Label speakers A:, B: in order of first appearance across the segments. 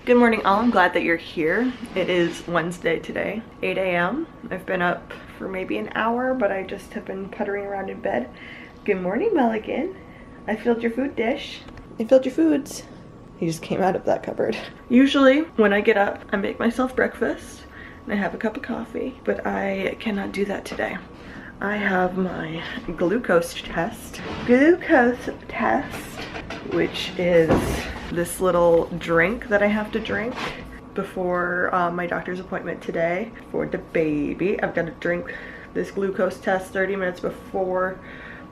A: Good morning all, I'm glad that you're here. It is Wednesday today, 8 a.m. I've been up for maybe an hour, but I just have been puttering around in bed. Good morning, Mulligan. I filled your food dish. I filled your foods. He just came out of that cupboard. Usually when I get up, I make myself breakfast and I have a cup of coffee, but I cannot do that today. I have my glucose test, which is this little drink that I have to drink before my doctor's appointment today for the baby. I've got to drink this glucose test 30 minutes before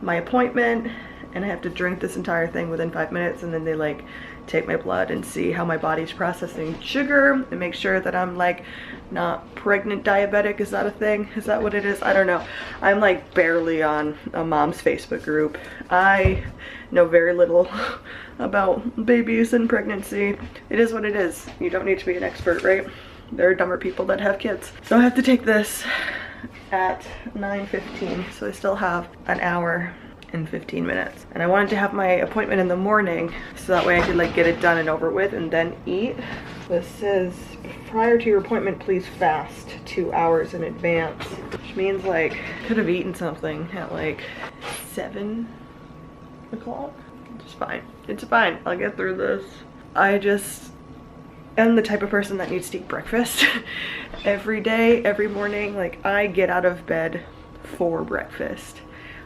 A: my appointment, and I have to drink this entire thing within 5 minutes, and then they like take my blood and see how my body's processing sugar and make sure that I'm like not pregnant diabetic. Is that a thing? Is that what it is? I don't know. I'm like barely on a mom's Facebook group. I know very little about babies and pregnancy. It is what it is. You don't need to be an expert, right? There are dumber people that have kids. So I have to take this at 9:15, so I still have an hour and 15 minutes. And I wanted to have my appointment in the morning so that way I could like get it done and over with and then eat. This says, prior to your appointment, please fast 2 hours in advance, which means like I could have eaten something at like 7 o'clock. It's fine. It's fine. I'll get through this. I just am the type of person that needs to eat breakfast every day, every morning. Like I get out of bed for breakfast.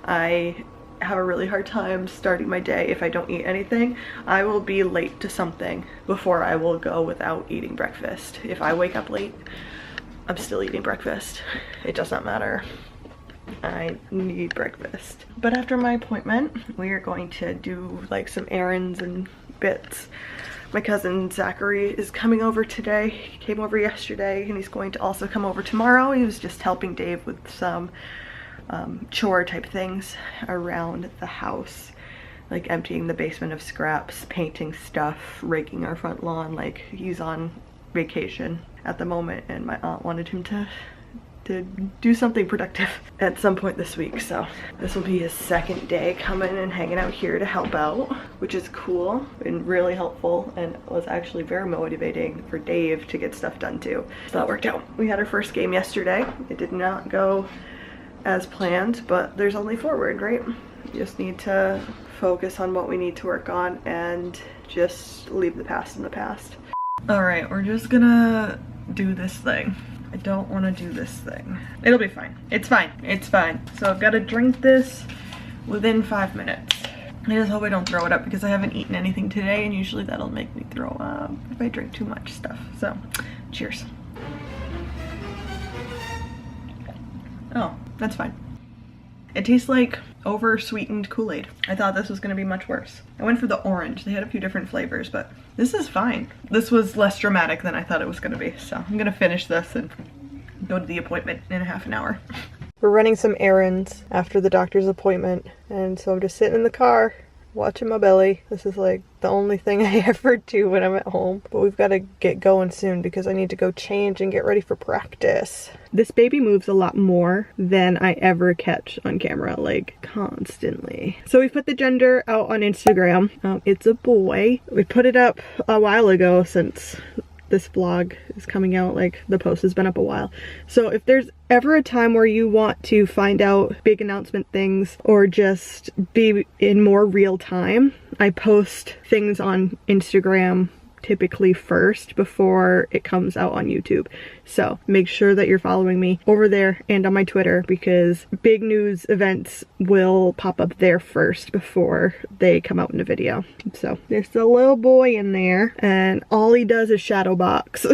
A: I have a really hard time starting my day if I don't eat anything. I will be late to something before I will go without eating breakfast. If I wake up late, I'm still eating breakfast. It does not matter. I need breakfast. But after my appointment, we are going to do like some errands and bits. My cousin Zachary is coming over today. He came over yesterday and he's going to also come over tomorrow. He was just helping Dave with some chore type things around the house, like emptying the basement of scraps, painting stuff, raking our front lawn. Like he's on vacation at the moment and my aunt wanted him to do something productive at some point this week. So this will be his second day coming and hanging out here to help out, which is cool and really helpful, and was actually very motivating for Dave to get stuff done too. So that worked out. We had our first game yesterday. It did not go as planned, but there's only forward, right? You just need to focus on what we need to work on and just leave the past in the past. All right, we're just gonna do this thing. I don't want to do this thing. It'll be fine. It's fine. It's fine. So I've got to drink this within 5 minutes. I just hope I don't throw it up because I haven't eaten anything today, and usually that'll make me throw up if I drink too much stuff. So cheers. Oh, that's fine. It tastes like over-sweetened Kool-Aid. I thought this was gonna be much worse. I went for the orange. They had a few different flavors, but this is fine. This was less dramatic than I thought it was gonna be, so I'm gonna finish this and go to the appointment in a half an hour. We're running some errands after the doctor's appointment, and so I'm just sitting in the car watching my belly. This is like the only thing I ever do when I'm at home. But we've got to get going soon because I need to go change and get ready for practice. This baby moves a lot more than I ever catch on camera, like constantly. So we put the gender out on Instagram. It's a boy. We put it up a while ago since this vlog is coming out, like the post has been up a while. So if there's ever a time where you want to find out big announcement things or just be in more real time, I post things on Instagram typically first before it comes out on YouTube. So make sure that you're following me over there and on my Twitter because big news events will pop up there first before they come out in a video. So there's a little boy in there and all he does is shadow box.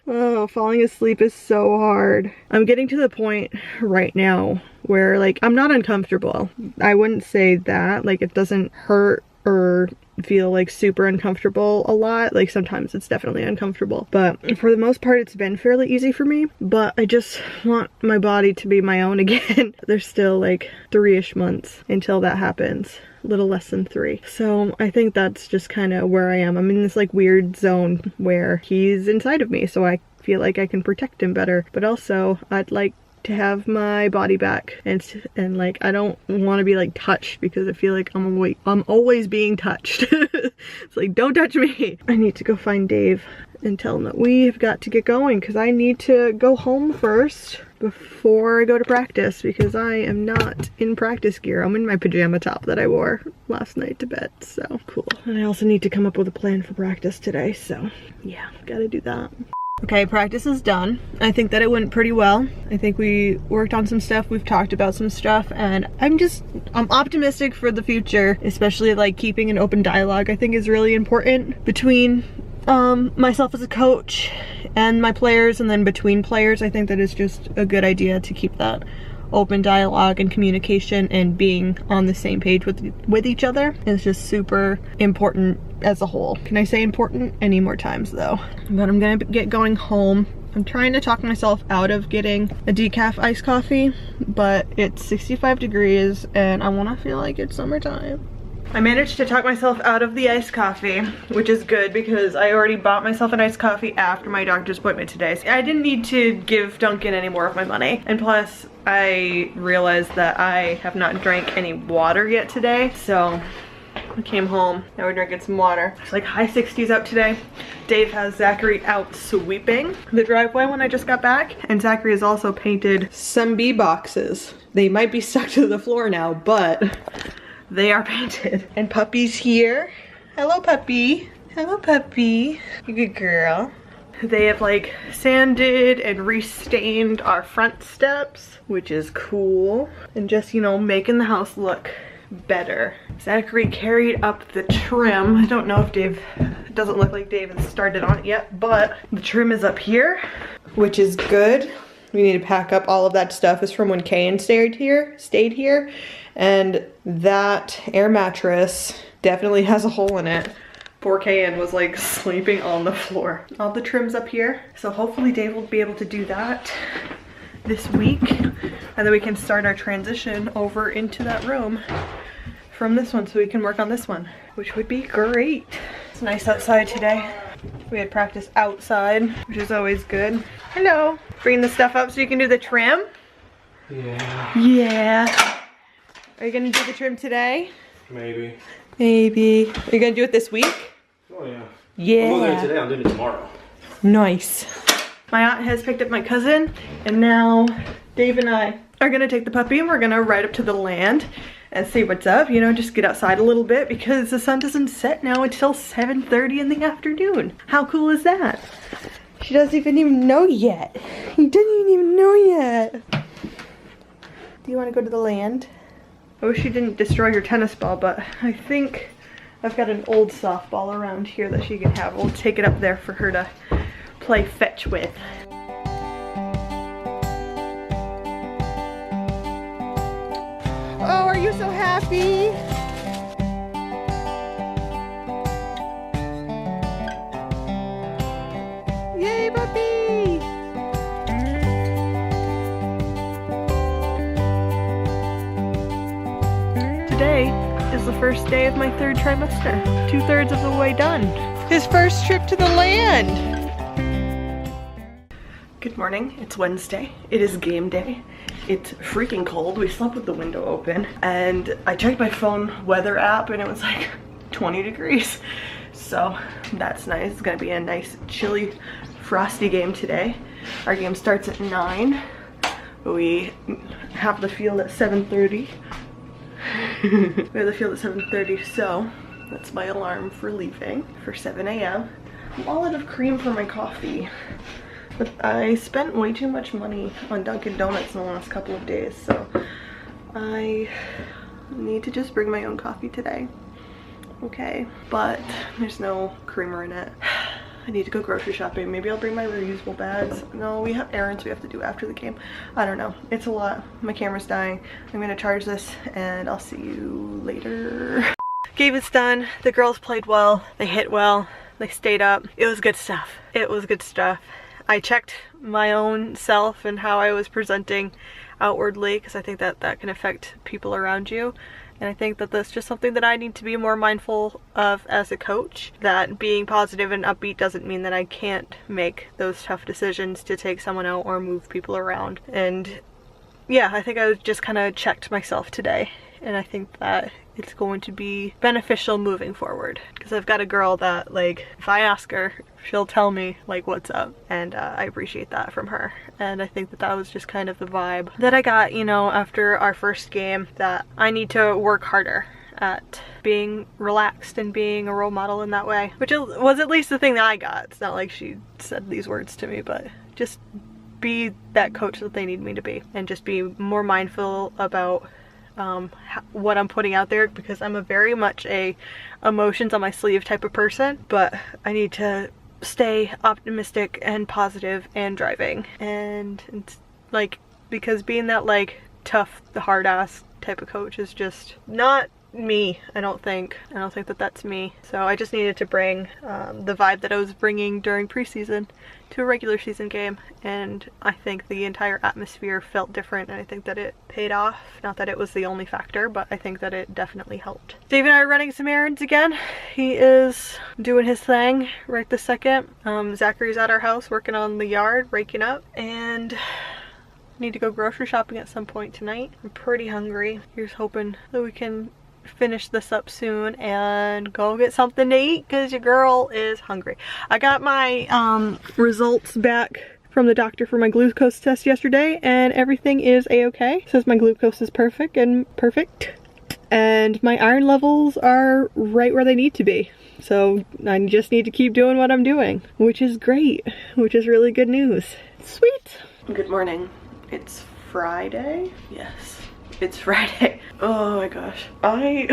A: Oh, falling asleep is so hard. I'm getting to the point right now where like I'm not uncomfortable. I wouldn't say that, like it doesn't hurt or feel like super uncomfortable a lot. Like sometimes it's definitely uncomfortable, but for the most part it's been fairly easy for me. But I just want my body to be my own again. There's still like 3-ish months until that happens, a little less than 3. So I think that's just kind of where I am. I'm in this like weird zone where he's inside of me, so I feel like I can protect him better, but also I'd like to have my body back, and like I don't want to be like touched because I feel like I'm always being touched. It's like, don't touch me. I need to go find Dave and tell him that we've got to get going because I need to go home first before I go to practice because I am not in practice gear. I'm in my pajama top that I wore last night to bed, so cool. And I also need to come up with a plan for practice today, so yeah, gotta do that. Okay, practice is done. I think that it went pretty well. I think we worked on some stuff, we've talked about some stuff, and I'm optimistic for the future, especially like keeping an open dialogue I think is really important between myself as a coach and my players, and then between players. I think that is just a good idea to keep that open dialogue and communication and being on the same page with each other. It's just super important as a whole. Can I say important any more times though? But I'm gonna get going home. I'm trying to talk myself out of getting a decaf iced coffee, but it's 65 degrees and I wanna feel like it's summertime. I managed to talk myself out of the iced coffee, which is good because I already bought myself an iced coffee after my doctor's appointment today. So I didn't need to give Duncan any more of my money. And plus, I realized that I have not drank any water yet today. So I came home, now we're drinking some water. It's like high 60s out today. Dave has Zachary out sweeping the driveway when I just got back. And Zachary has also painted some bee boxes. They might be stuck to the floor now, but they are painted. And Puppy's here. Hello, Puppy. Hello, Puppy. You good girl. They have like sanded and restained our front steps, which is cool. And just, you know, making the house look better. Zachary carried up the trim. I don't know if it doesn't look like Dave has started on it yet, but the trim is up here, which is good. We need to pack up all of that stuff. Is from when Kayan stayed here. And that air mattress definitely has a hole in it. Poor Kayan was like sleeping on the floor. All the trim's up here. So hopefully Dave will be able to do that this week. And then we can start our transition over into that room from this one so we can work on this one, which would be great. It's nice outside today. We had practice outside, which is always good. Hello. Bring the stuff up so you can do the trim?
B: Yeah.
A: Yeah. Are you gonna do the trim today?
B: Maybe.
A: Maybe. Are you gonna do it this week?
B: Oh yeah.
A: Yeah.
B: I'm not doing it today, I'm doing it tomorrow.
A: Nice. My aunt has picked up my cousin, and now Dave and I are gonna take the puppy and we're gonna ride up to the land and see what's up, you know, just get outside a little bit because the sun doesn't set now until 7:30 in the afternoon. How cool is that? She doesn't even know yet. He didn't even know yet. Do you want to go to the land? I wish you didn't destroy your tennis ball, but I think I've got an old softball around here that she can have. We'll take it up there for her to play fetch with. Oh, are you so happy? Yay, puppy! Today is the first day of my third trimester. 2/3 of the way done. His first trip to the land. Good morning, it's Wednesday. It is game day. It's freaking cold. We slept with the window open and I checked my phone weather app and it was like 20 degrees. So that's nice. It's gonna be a nice chilly frosty game today. Our game starts at 9. We have the field at 7:30. We have the field at 7:30, so that's my alarm for leaving for 7 a.m. I'm all out of cream for my coffee. But I spent way too much money on Dunkin' Donuts in the last couple of days, so I need to just bring my own coffee today. Okay, but there's no creamer in it. I need to go grocery shopping. Maybe I'll bring my reusable bags. No, we have errands we have to do after the game. I don't know. It's a lot. My camera's dying. I'm gonna charge this and I'll see you later. Game is done. The girls played well. They hit well. They stayed up. It was good stuff. It was good stuff. I checked my own self and how I was presenting outwardly because I think that that can affect people around you. And I think that that's just something that I need to be more mindful of as a coach. That being positive and upbeat doesn't mean that I can't make those tough decisions to take someone out or move people around. And yeah, I think I just kind of checked myself today, and I think that it's going to be beneficial moving forward, because I've got a girl that, like, if I ask her, she'll tell me like what's up, and I appreciate that from her. And I think that that was just kind of the vibe that I got, you know, after our first game, that I need to work harder at being relaxed and being a role model in that way, which was at least the thing that I got. It's not like she said these words to me, but just be that coach that they need me to be, and just be more mindful about what I'm putting out there, because I'm a very much a emotions on my sleeve type of person, but I need to stay optimistic and positive and driving, and it's like, because being that like tough, the hard ass type of coach is just not me. I don't think that that's me. So I just needed to bring the vibe that I was bringing during preseason to a regular season game, and I think the entire atmosphere felt different, and I think that it paid off. Not that it was the only factor, but I think that it definitely helped. Dave and I are running some errands again. He is doing his thing right this second. Zachary's at our house working on the yard, raking up, and need to go grocery shopping at some point tonight. I'm pretty hungry. Here's hoping that we can finish this up soon and go get something to eat, because your girl is hungry. I got my results back from the doctor for my glucose test yesterday, and everything is a-okay. Says my glucose is perfect, and my iron levels are right where they need to be. So I just need to keep doing what I'm doing, which is great, which is really good news. Sweet. Good morning. It's Friday? Yes. It's Friday. Oh my gosh. I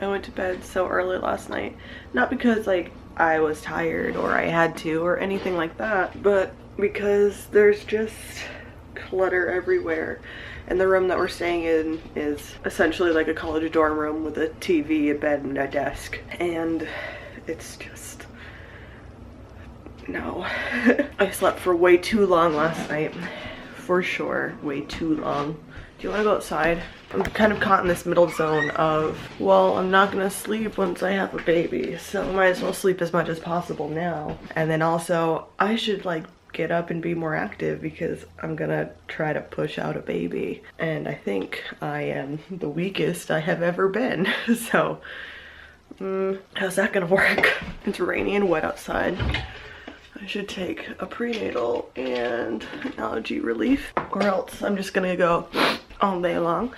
A: went to bed so early last night. Not because like I was tired or I had to or anything like that, but because there's just clutter everywhere. And the room that we're staying in is essentially like a college dorm room with a TV, a bed, and a desk. And it's just... no. I slept for way too long last night. For sure, way too long. Do you want to go outside? I'm kind of caught in this middle zone of, well, I'm not gonna sleep once I have a baby, so I might as well sleep as much as possible now. And then also, I should like get up and be more active, because I'm gonna try to push out a baby. And I think I am the weakest I have ever been. So, how's that gonna work? It's rainy and wet outside. I should take a prenatal and an allergy relief, or else I'm just gonna go all day long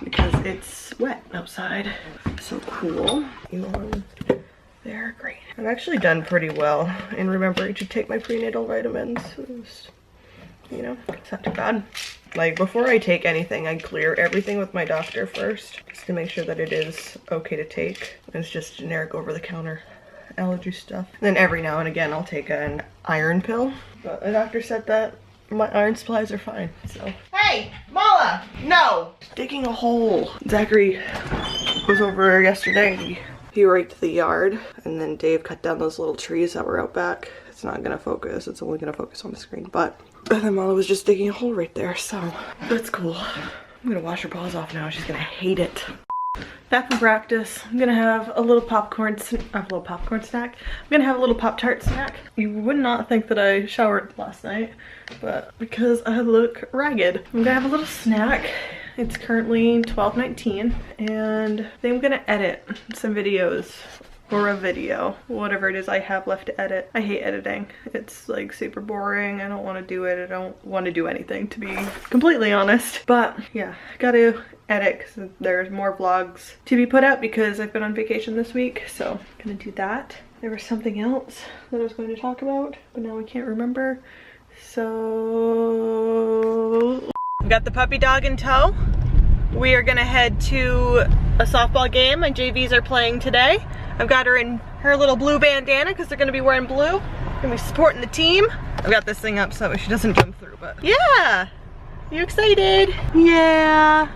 A: because it's wet outside. So cool. They're great. I've actually done pretty well in remembering to take my prenatal vitamins. You know, it's not too bad. Like, before I take anything, I clear everything with my doctor first, just to make sure that it is okay to take. It's just generic over-the-counter allergy stuff. And then every now and again I'll take an iron pill, but the doctor said that my iron supplies are fine. So hey Mala, no, digging a hole. Zachary was over yesterday. He raked the yard, and then Dave cut down those little trees that were out back. It's not gonna focus, it's only gonna focus on the screen, but and then Mala was just digging a hole right there, so that's cool. I'm gonna wash her paws off now. She's gonna hate it. Back from practice, I'm gonna have a little popcorn snack. I'm gonna have a little Pop-Tart snack. You would not think that I showered last night, but because I look ragged, I'm gonna have a little snack. It's currently 12:19, and I think I'm gonna edit some videos, or a video, whatever it is I have left to edit. I hate editing. It's like super boring. I don't want to do it. I don't want to do anything, to be completely honest. But yeah, gotta edit because there's more vlogs to be put out because I've been on vacation this week, so I'm gonna do that. There was something else that I was going to talk about, but now I can't remember. So we got the puppy dog in tow. We are gonna head to a softball game. My JVs are playing today. I've got her in her little blue bandana because they're gonna be wearing blue. Gonna be supporting the team. I've got this thing up so she doesn't jump through, but yeah. You excited? Yeah.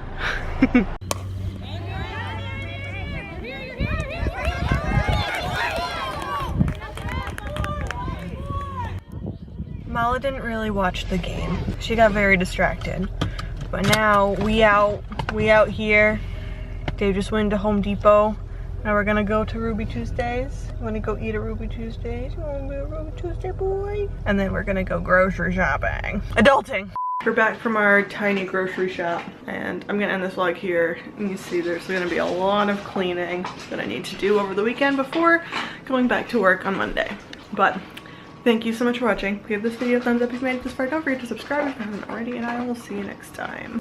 A: Mala didn't really watch the game. She got very distracted. But now we out here. Dave just went to Home Depot. Now we're gonna go to Ruby Tuesdays. You wanna go eat at Ruby Tuesdays? You wanna go to Ruby Tuesday, boy? And then we're gonna go grocery shopping. Adulting! We're back from our tiny grocery shop, and I'm gonna end this vlog here. You can see there's gonna be a lot of cleaning that I need to do over the weekend before going back to work on Monday. But thank you so much for watching. Give this video a thumbs up if you made it this far. Don't forget to subscribe if you haven't already, and I will see you next time.